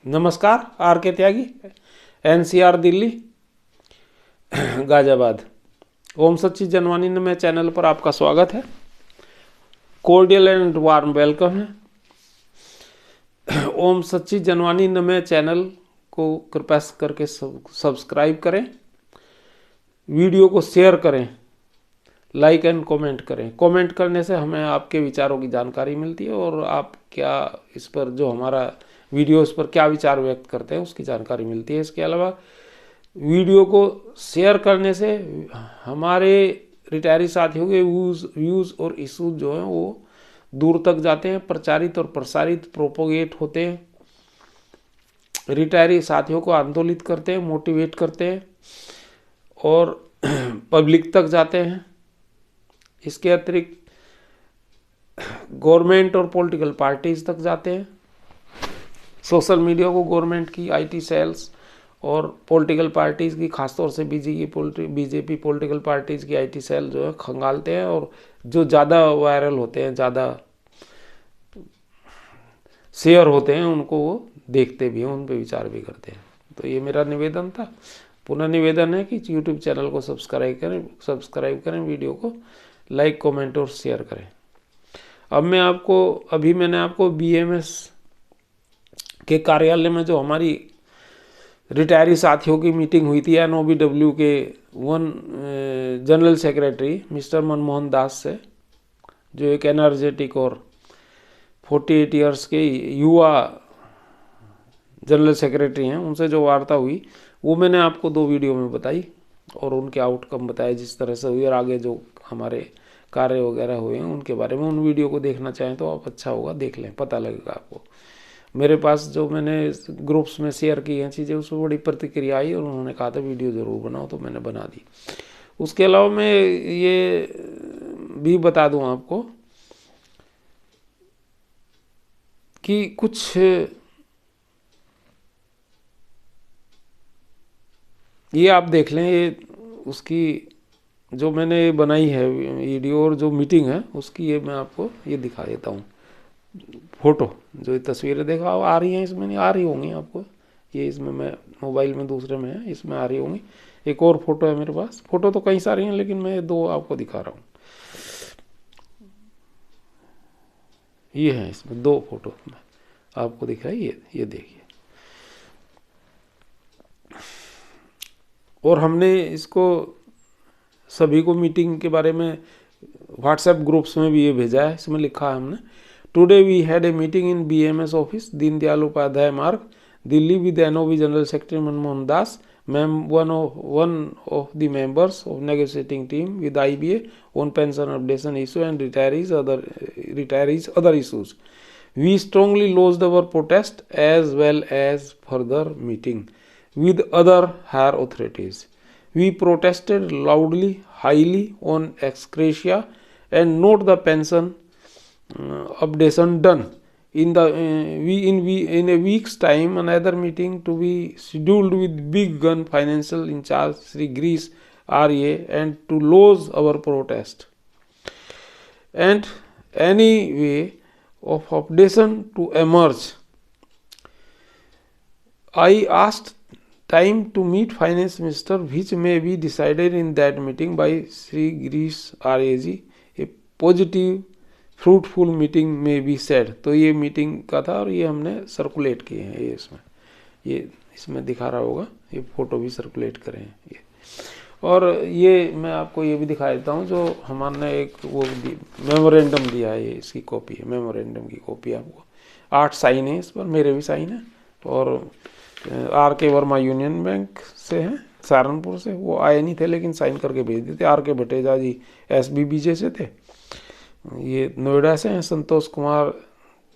नमस्कार, आर के त्यागी, NCR दिल्ली, गाजियाबाद। ओम सच्ची जनवानी में चैनल पर आपका स्वागत है। कोर्डियल एंड वार्म वेलकम है। ओम सच्ची जनवानी में चैनल को कृपया करके सब्सक्राइब करें, वीडियो को शेयर करें, लाइक एंड कमेंट करें। कमेंट करने से हमें आपके विचारों की जानकारी मिलती है और आप क्या इस पर जो हमारा वीडियोस पर क्या विचार व्यक्त करते हैं उसकी जानकारी मिलती है। इसके अलावा वीडियो को शेयर करने से हमारे रिटायरी साथियों के व्यूज़ और इश्यूज जो हैं वो दूर तक जाते हैं, प्रचारित और प्रसारित प्रोपोगेट होते हैं, रिटायरी साथियों को आंदोलित करते हैं, मोटिवेट करते हैं और पब्लिक तक जाते हैं। इसके अतिरिक्त गवर्नमेंट और पॉलिटिकल पार्टीज तक जाते हैं। सोशल मीडिया को गवर्नमेंट की IT सेल्स और पॉलिटिकल पार्टीज़ की, खासतौर से बीजेपी पॉलिटिकल पार्टीज़ की IT सेल जो है खंगालते हैं और जो ज़्यादा वायरल होते हैं, ज़्यादा शेयर होते हैं, उनको वो देखते भी हैं, उन पर विचार भी करते हैं। तो ये मेरा निवेदन था। पुनः निवेदन है कि YouTube चैनल को सब्सक्राइब करें, वीडियो को लाइक, कमेंट और शेयर करें। अब मैंने आपको BMS के कार्यालय में जो हमारी रिटायरी साथियों की मीटिंग हुई थी NOBW के जनरल सेक्रेटरी मिस्टर मनमोहन दास से, जो एक एनर्जेटिक और 48 इयर्स के युवा जनरल सेक्रेटरी हैं, उनसे जो वार्ता हुई वो मैंने आपको 2 वीडियो में बताई और उनके आउटकम बताए जिस तरह से हुई, और आगे जो हमारे कार्य वगैरह हुए हैं उनके बारे में। उन वीडियो को देखना चाहें तो आप अच्छा होगा, देख लें, पता लगेगा आपको। मेरे पास जो मैंने ग्रुप्स में शेयर की हैं चीज़ें, उसमें बड़ी प्रतिक्रिया आई और उन्होंने कहा था वीडियो ज़रूर बनाओ, तो मैंने बना दी। उसके अलावा मैं ये भी बता दूं आपको कि कुछ ये आप देख लें, ये उसकी जो मैंने बनाई है वीडियो और जो मीटिंग है उसकी, ये मैं आपको ये दिखा देता हूँ फोटो। जो ये तस्वीरें देखा आ रही हैं, इसमें नहीं आ रही होंगी आपको, ये इसमें मैं मोबाइल में दूसरे में है, इसमें आ रही होंगी। एक और फोटो है मेरे पास, फोटो तो कई सारी हैं लेकिन मैं 2 आपको दिखा रहा हूँ। ये है, इसमें 2 फोटो में आपको दिखाई, ये देखिए। और हमने इसको सभी को मीटिंग के बारे में व्हाट्सएप ग्रुप्स में भी ये भेजा है। इसमें लिखा है हमने, today we had a meeting in BMS office, Deendayal Upadhyaya Marg, Delhi, with NOB general secretary Manmohan Das, one of the members of negotiating team with IBA on pension updation issue and retirees other issues. We strongly lodged our protest as well as further meeting with other higher authorities. We protested loudly, highly on ex gratia and note the pension updation done. In a week's time, another meeting to be scheduled with big gun financial in charge Sri Greece RA and to lodge our protest. And any way of updation to emerge. I asked time to meet finance minister, which may be decided in that meeting by Sri Greece RAG. A positive fruitful meeting में be said. तो ये meeting का था और ये हमने circulate किए हैं, ये इसमें दिखा रहा होगा, ये फोटो भी सर्कुलेट करें ये। और ये मैं आपको ये भी दिखा देता हूँ, जो हमारे एक वो मेमोरेंडम दिया है, ये इसकी कॉपी है, मेमोरेंडम की कॉपी आपको। 8 साइन है इस पर, मेरे भी साइन है, और RK वर्मा यूनियन बैंक से हैं, सहारनपुर से। वो आए नहीं थे लेकिन साइन करके भेज देते। RK भटेजा जी SBBJ से थे, ये नोएडा से हैं। संतोष कुमार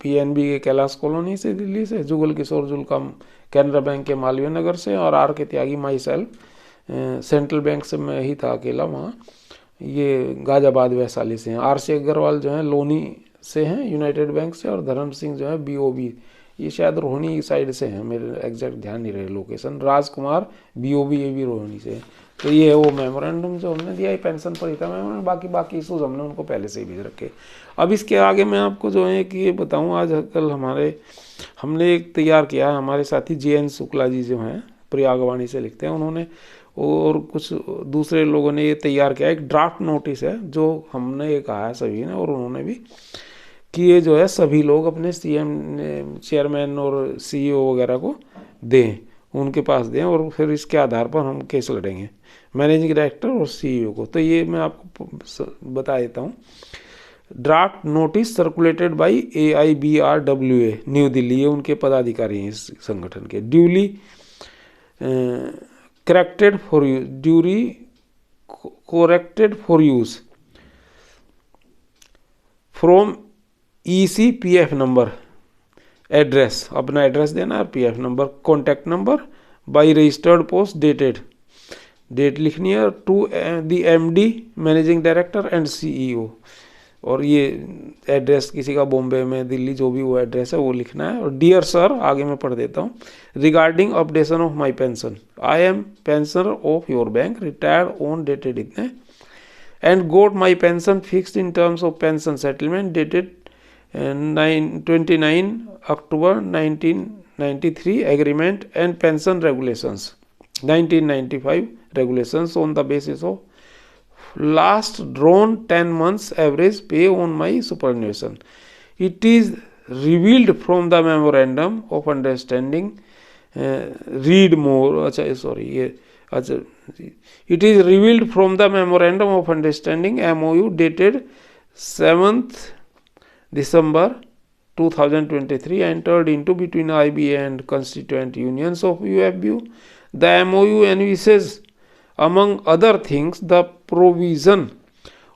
PNB के कैलाश कॉलोनी से दिल्ली से, जुगल किशोर जुलकम कैनरा बैंक के मालवीय नगर से, और RK Tyagi my self central bank से मैं ही था अकेला वहाँ, ये गाजियाबाद वैशाली से हैं। RC अग्रवाल जो हैं लोनी से हैं यूनाइटेड बैंक से, और धर्म सिंह जो है BOB, ये शायद रोहिणी साइड से हैं, मेरे एग्जैक्ट ध्यान नहीं रहे लोकेशन। राजकुमार BOB, ये भी रोहिणी से। तो ये है वो मेमोरेंडम जो हमने दिया है पेंशन पर ही था मेमोरेंडम। बाकी इशूज हमने उनको पहले से ही भेज रखे। अब इसके आगे मैं आपको जो है कि ये बताऊँ, आज कल हमने एक तैयार किया है, हमारे साथी JN शुक्ला जी जो हैं, प्रयागवाणी से लिखते हैं, उन्होंने और कुछ दूसरे लोगों ने ये तैयार किया, एक ड्राफ्ट नोटिस है जो हमने ये कहा है सभी ने और उन्होंने भी कि ये जो है सभी लोग अपने CM चेयरमैन और CEO वगैरह को दें, उनके पास दें और फिर इसके आधार पर हम केस लड़ेंगे, मैनेजिंग डायरेक्टर और CEO को। तो ये मैं आपको बता देता हूँ। Draft notice circulated by AIBRWA New Delhi, ये उनके पदाधिकारी हैं इस संगठन के। Duly corrected for use, duly corrected for use from ECPF number, address, अपना एड्रेस देना और PF number, contact number, by registered post, dated, date लिखनी है, to the MD managing director and CEO, और ये एड्रेस किसी का बॉम्बे में, दिल्ली, जो भी वो एड्रेस है वो लिखना है। और डियर सर, आगे मैं पढ़ देता हूँ, regarding updation of my pension, I am pensioner of your bank, retired on dated इतने, and got my pension fixed in terms of pension settlement dated 29 October 1993 agreement and pension regulations 1995 regulations on the basis of last drawn 10 months average pay on my superannuation. It is revealed from the memorandum of understanding, read more, it is revealed from the memorandum of understanding MOU dated 7th December 2023 entered into between IBA and constituent unions of UFBU. The MOU envisages, among other things, the provision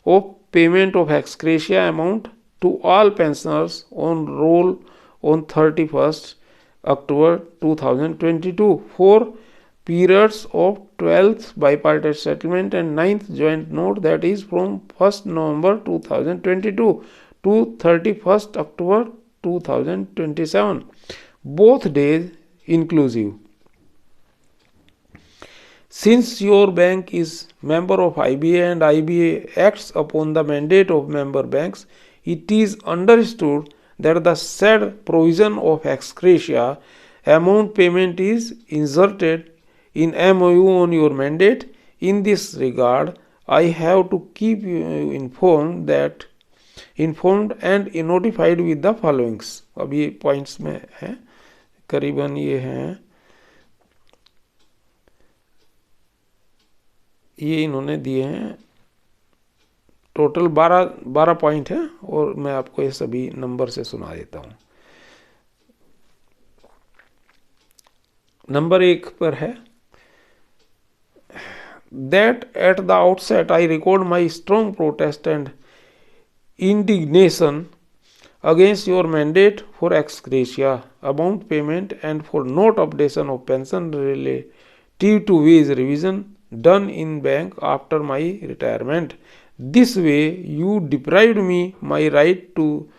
of payment of ex gratia amount to all pensioners on roll on 31st October 2022 for periods of 12th bipartite settlement and 9th joint note, that is from 1st November 2022 to 31st October 2027, both days inclusive. Since your bank is member of IBA and IBA acts upon the mandate of member banks, it is understood that the said provision of ex gratia amount payment is inserted in MOU on your mandate. In this regard, I have to keep you informed and notified with the followings. अब ये points में है, करीबन ये हैं, ये इन्होंने दिए हैं, टोटल 12 पॉइंट है और मैं आपको ये सभी नंबर से सुना देता हूँ। नंबर 1 पर है, that at the outset I record my strong protest and indignation against your mandate for ex gratia amount payment and for not updation of pension relative to wage revision done in bank after my retirement. This way you deprived me my right to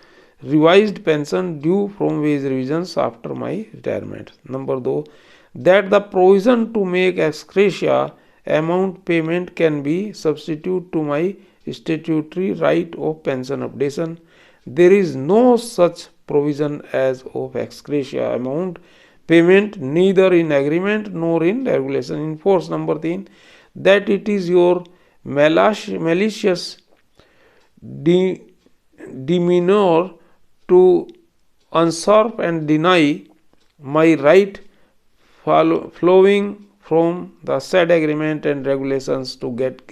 revised pension due from wage revisions after my retirement. Number 2, that the provision to make ex gratia amount payment can be substitute to my statutory right of pension updation. There is no such provision as of ex gratia amount payment neither in agreement nor in regulation in force. Number 3, that it is your malicious demeanor to usurp and deny my right flowing from the said agreement and regulations to get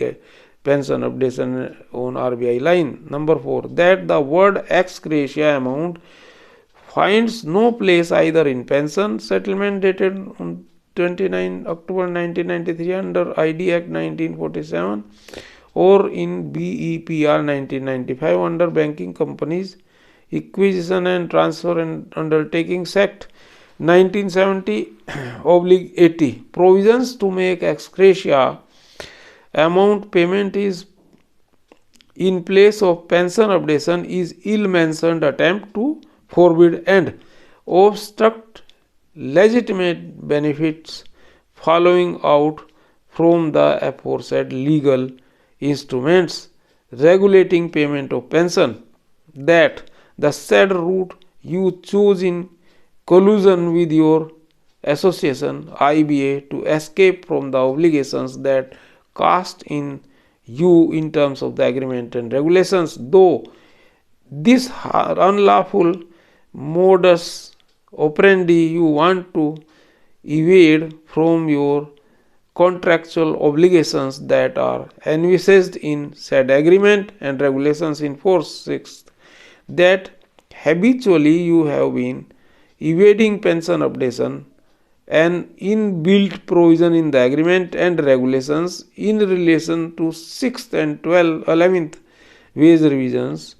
pension updation on RBI line. Number 4, that the word ex gratia amount finds no place either in pension settlement dated on 29 October 1993 under ID Act 1947 or in BEPR 1995 under Banking Companies Acquisition and Transfer and Undertakings Act 1970/80. Provisions to make ex gratia amount payment is in place of pension updation is ill-mentioned attempt to forbid and obstruct legitimate benefits following out from the aforesaid legal instruments regulating payment of pension. That the said route you choose in collusion with your association IBA to escape from the obligations that cast in you in terms of the agreement and regulations. Though this unlawful modus operandi you want to evade from your contractual obligations that are envisaged in said agreement and regulations in force. Sixth, that habitually you have been evading pension updation, an inbuilt provision in the agreement and regulations in relation to 6th and 11th wage revisions.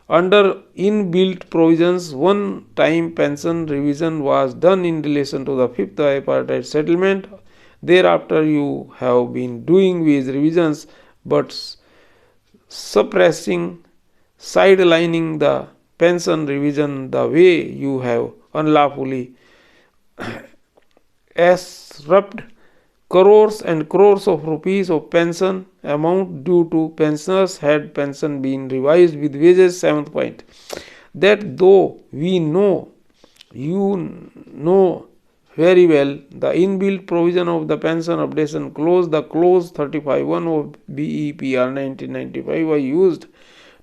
Under inbuilt provisions, one-time pension revision was done in relation to the 5th tripartite settlement. Thereafter, you have been doing wage revisions but suppressing, sidelining the pension revision the way you have unlawfully usurped crores and crores of rupees of pension amount due to pensioners had pension been revised with wages. 7th point, that though we know you know very well the inbuilt provision of the pension updation clause, the clause 35(1) of BEPR 1995 was used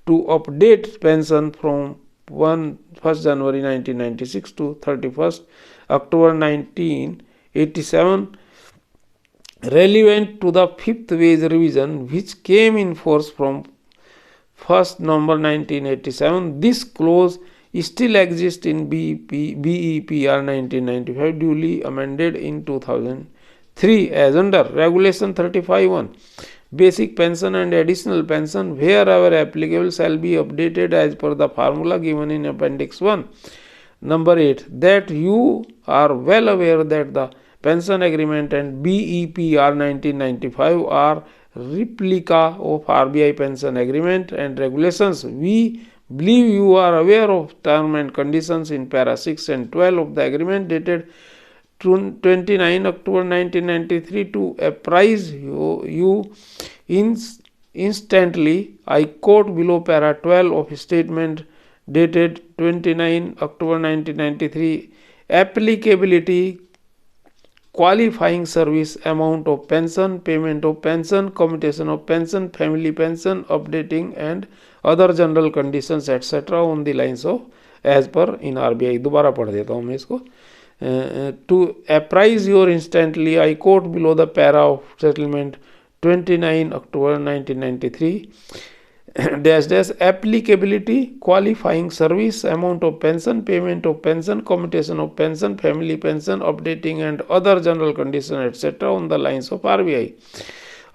to update pension from 1st January 1996 to 31st October 1987 relevant to the 5th wage revision which came in force from 1st November 1987. This clause still exists in BEPR 1995 duly amended in 2003 as under Regulation 35(1). Basic pension and additional pension wherever applicable shall be updated as per the formula given in Appendix 1. Number 8, that you are well aware that the pension agreement and BEPR 1995 are replica of RBI pension agreement and regulations. We believe you are aware of term and conditions in para 6 and 12 of the agreement dated 29 October 1993 to apprise you instantly. I quote below para 12 of statement dated 29 October 1993, applicability, qualifying service, amount of pension, payment of pension, commutation of pension, family pension, updating and other general conditions etc. on the lines of as per in RBI. दोबारा पढ़ देता हूँ मैं इसको. To apprise you instantly, I quote below the para of settlement 29 October 1993 dash applicability, qualifying service, amount of pension, payment of pension, commutation of pension, family pension, updating and other general conditions etc. on the lines of RBI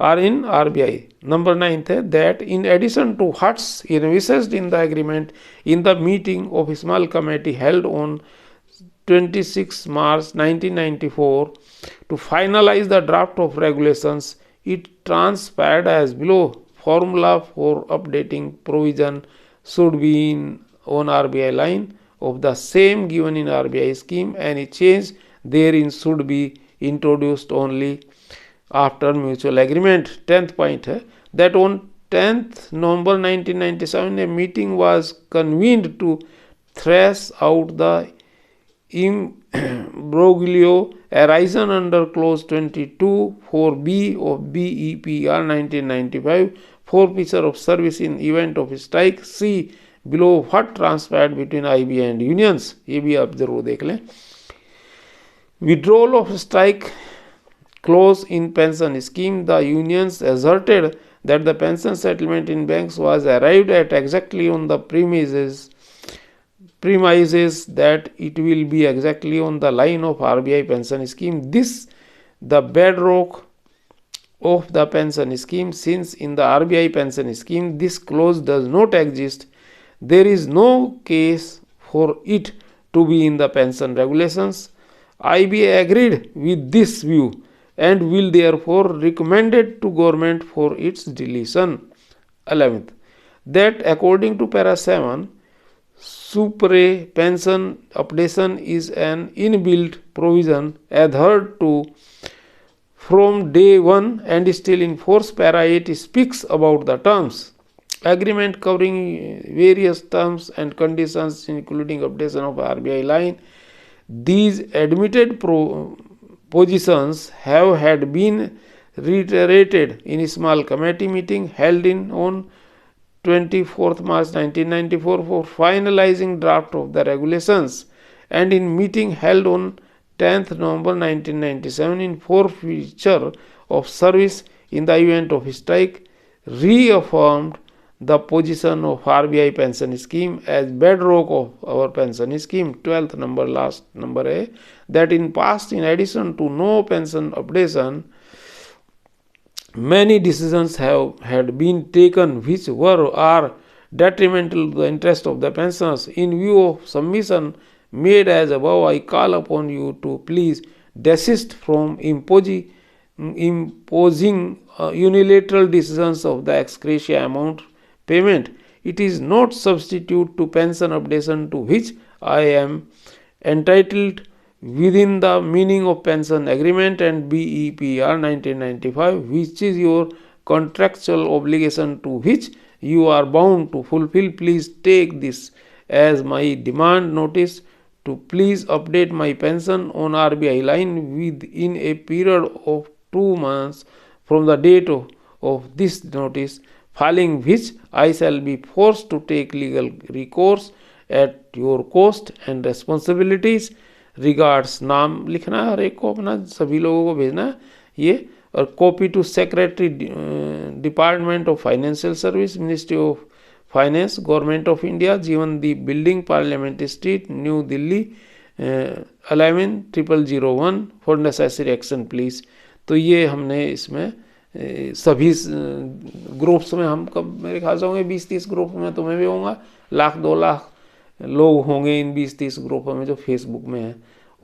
are in RBI. Number 9, that in addition to what's envisaged in the agreement in the meeting of a small committee held on 26 March 1994 to finalize the draft of regulations, it transpired as below. Formula for updating provision should be on RBI line of the same given in RBI scheme. Any change therein should be introduced only after mutual agreement. 10th point, that on 10th November 1997 a meeting was convened to thrash out the imbroglio arisen under clause 22 4B of BEPR 1995, forfeiture of service in event of strike. See below what transpired between IBA and unions. ये भी आप जरूर देख लें. Withdrawal of strike clause in pension scheme, the unions asserted that the pension settlement in banks was arrived at exactly on the premises that it will be exactly on the line of RBI pension scheme. This the bedrock of the pension scheme, since in the RBI pension scheme this clause does not exist. There is no case for it to be in the pension regulations. IBA agreed with this view and will therefore recommend it to government for its deletion. 11th, that according to para 7, supra pension updation is an inbuilt provision adhered to from day one and still in force. Para 8 speaks about the terms. Agreement covering various terms and conditions including updation of RBI line. These admitted positions have had been reiterated in a small committee meeting held on 24th March 1994 for finalizing draft of the regulations, and in meeting held on 10th November 1997 in forfeiture of service in the event of strike, reaffirmed the position of RBI pension scheme as bedrock of our pension scheme. 12th number, last number है, that in past, in addition to no pension updation, many decisions had been taken which were or are detrimental to the interest of the pensioners. In view of submission made as above, I call upon you to please desist from imposing unilateral decisions of the ex gratia amount payment. It is not substitute to pension updation to which I am entitled within the meaning of pension agreement and BEPR 1995, which is your contractual obligation to which you are bound to fulfill. Please take this as my demand notice to please update my pension on RBI line within a period of 2 months from the date of this notice, following which I shall be forced to take legal recourse at your cost and responsibilities. Regards, नाम लिखना है हर एक को अपना, सभी लोगों को भेजना है ये, और copy to secretary department of financial service, ministry of finance, government of India, Jeevan Deep building, Parliament Street, New Delhi 110001 for necessary action please. तो ये हमने इसमें सभी ग्रुप्स में, हम कब मेरे ख्याल से होंगे 20-30 ग्रुप में, तुम्हें भी होगा, 1-2 लाख लोग होंगे इन 20-30 ग्रुपों में जो फेसबुक में है,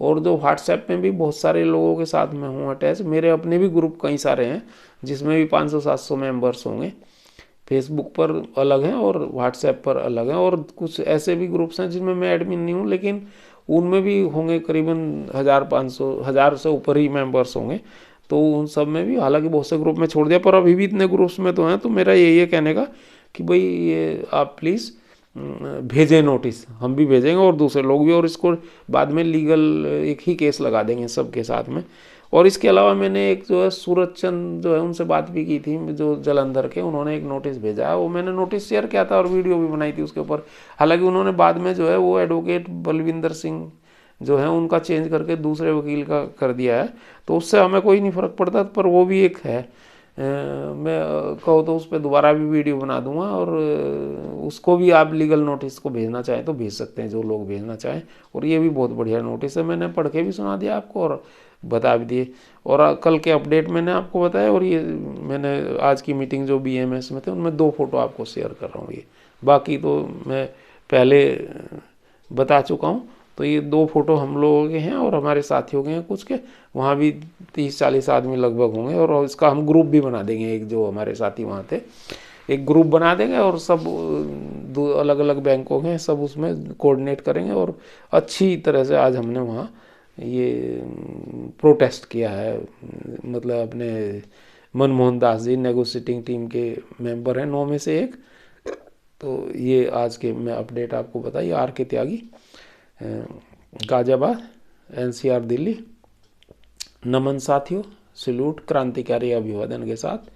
और जो व्हाट्सएप में भी बहुत सारे लोगों के साथ में हूँ अटैच। मेरे अपने भी ग्रुप कई सारे हैं जिसमें भी 500-700 मेंबर्स होंगे। फेसबुक पर अलग हैं और व्हाट्सएप पर अलग हैं, और कुछ ऐसे भी ग्रुप्स हैं जिनमें मैं एडमिन नहीं हूँ, लेकिन उनमें भी होंगे करीबन 1000 से ऊपर ही मेंबर्स होंगे। तो उन सब में भी, हालांकि बहुत से ग्रुप में छोड़ दिया, पर अभी भी इतने ग्रुप्स में तो हैं। तो मेरा यही है कहने का कि भाई ये आप प्लीज़ भेजें नोटिस, हम भी भेजेंगे और दूसरे लोग भी, और इसको बाद में लीगल एक ही केस लगा देंगे सबके साथ में। और इसके अलावा मैंने एक जो है सूरज चंद जो है उनसे बात भी की थी, जो जलंधर के, उन्होंने एक नोटिस भेजा है, वो मैंने नोटिस शेयर किया था और वीडियो भी बनाई थी उसके ऊपर। हालांकि उन्होंने बाद में जो है वो एडवोकेट बलविंदर सिंह जो है उनका चेंज करके दूसरे वकील का कर दिया है, तो उससे हमें कोई नहीं फ़र्क पड़ता, पर वो भी एक है। मैं कहो तो उस पर दोबारा भी वीडियो बना दूंगा, और उसको भी आप लीगल नोटिस को भेजना चाहें तो भेज सकते हैं, जो लोग भेजना चाहें। और ये भी बहुत बढ़िया नोटिस है, मैंने पढ़ के भी सुना दिया आपको और बता भी दिए, और कल के अपडेट मैंने आपको बताया। और ये मैंने आज की मीटिंग जो BMS में थे उनमें 2 फोटो आपको शेयर कर रहा हूँ, ये बाकी तो मैं पहले बता चुका हूँ। तो ये 2 फोटो हम लोगों के हैं और हमारे साथियों के हैं कुछ के, वहाँ भी 30-40 आदमी लगभग होंगे, और इसका हम ग्रुप भी बना देंगे। एक जो हमारे साथी वहाँ थे, एक ग्रुप बना देंगे, और सब 2 अलग अलग बैंकों के सब उसमें कोऑर्डिनेट करेंगे। और अच्छी तरह से आज हमने वहाँ ये प्रोटेस्ट किया है, मतलब अपने मनमोहन दास जी नेगोशिएटिंग टीम के मेंबर हैं 9 में से एक। तो ये आज के मैं अपडेट आपको बताइए। RK त्यागी, गाजियाबाद, NCR दिल्ली। नमन साथियों, सैल्यूट, क्रांतिकारी अभिवादन के साथ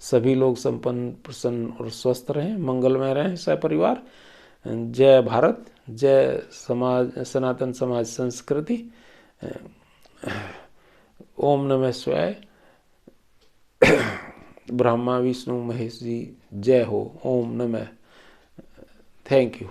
सभी लोग संपन्न, प्रसन्न और स्वस्थ रहें, मंगलमय रहें सहपरिवार। जय भारत, जय समाज, सनातन समाज संस्कृति। ओम नमः शिवाय। ब्रह्मा विष्णु महेश जी जय हो। ओम नमः। Thank you.